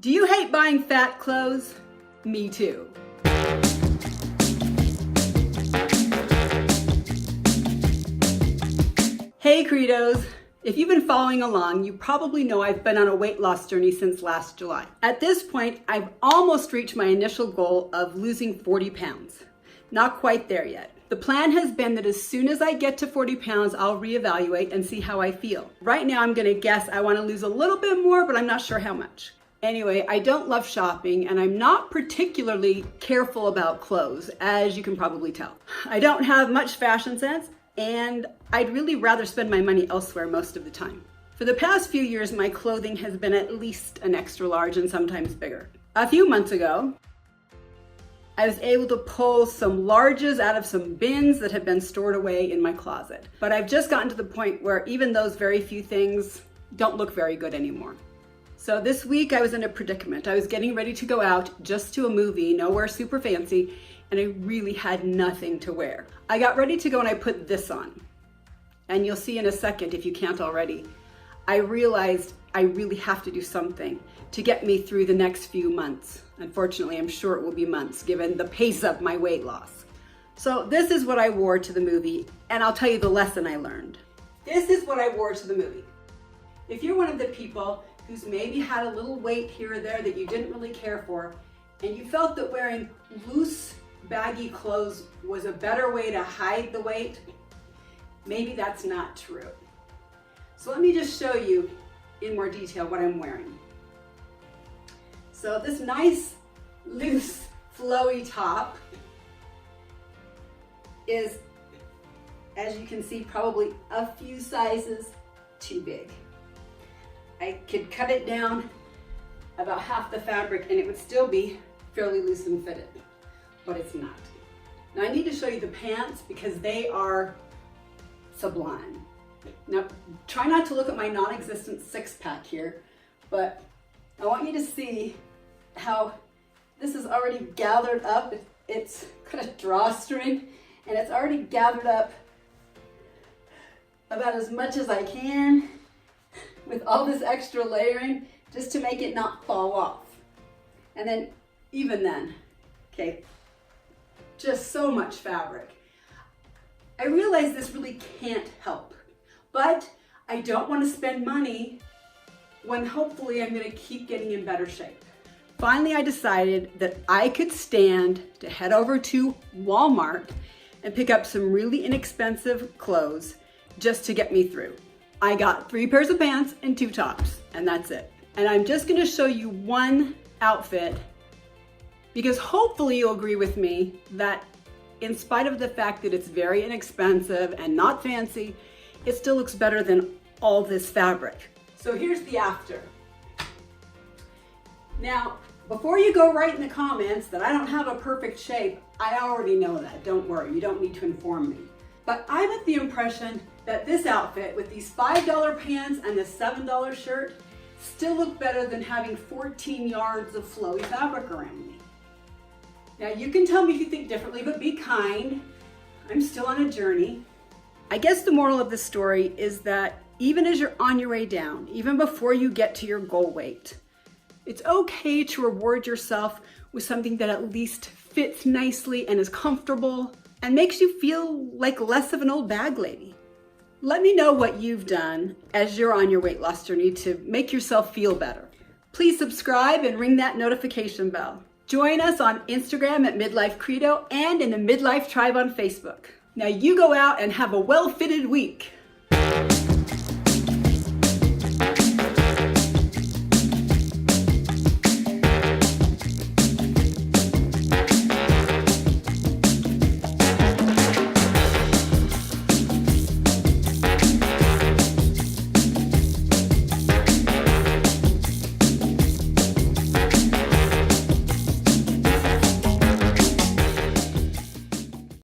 Do you hate buying fat clothes? Me too. Hey Credos! If you've been following along, you probably know I've been on a weight loss journey since last July. At this point, I've almost reached my initial goal of losing 40 pounds. Not quite there yet. The plan has been that as soon as I get to 40 pounds, I'll reevaluate and see how I feel. Right now, I'm gonna guess I wanna lose a little bit more, but I'm not sure how much. Anyway, I don't love shopping and I'm not particularly careful about clothes, as you can probably tell. I don't have much fashion sense and I'd really rather spend my money elsewhere most of the time. For the past few years, my clothing has been at least an extra large and sometimes bigger. A few months ago, I was able to pull some larges out of some bins that had been stored away in my closet. But I've just gotten to the point where even those very few things don't look very good anymore. So this week I was in a predicament. I was getting ready to go out just to a movie, nowhere super fancy, and I really had nothing to wear. I got ready to go and I put this on. And you'll see in a second if you can't already. I realized I really have to do something to get me through the next few months. Unfortunately, I'm sure it will be months given the pace of my weight loss. So this is what I wore to the movie, and I'll tell you the lesson I learned. This is what I wore to the movie. If you're one of the people who's maybe had a little weight here or there that you didn't really care for, and you felt that wearing loose, baggy clothes was a better way to hide the weight, maybe that's not true. So let me just show you in more detail what I'm wearing. So this nice, loose, flowy top is, as you can see, probably a few sizes too big. I could cut it down about half the fabric and it would still be fairly loose and fitted, but it's not. Now I need to show you the pants because they are sublime. Now try not to look at my non-existent six-pack here, but I want you to see how this is already gathered up. It's got a drawstring and it's already gathered up about as much as I can with all this extra layering just to make it not fall off. And then even then, okay, just so much fabric. I realize this really can't help, but I don't want to spend money when hopefully I'm going to keep getting in better shape. Finally, I decided that I could stand to head over to Walmart and pick up some really inexpensive clothes just to get me through. I got 3 pairs of pants and 2 tops, and that's it. And I'm just gonna show you one outfit because hopefully you'll agree with me that in spite of the fact that it's very inexpensive and not fancy, it still looks better than all this fabric. So here's the after. Now, before you go write in the comments that I don't have a perfect shape, I already know that, don't worry, you don't need to inform me. But I'm at the impression that this outfit with these $5 pants and this $7 shirt still look better than having 14 yards of flowy fabric around me. Now you can tell me if you think differently, but be kind. I'm still on a journey. I guess the moral of the story is that even as you're on your way down, even before you get to your goal weight, it's okay to reward yourself with something that at least fits nicely and is comfortable and makes you feel like less of an old bag lady. Let me know what you've done as you're on your weight loss journey to make yourself feel better. Please subscribe and ring that notification bell. Join us on Instagram at Midlife Credo and in the Midlife Tribe on Facebook. Now you go out and have a well-fitted week.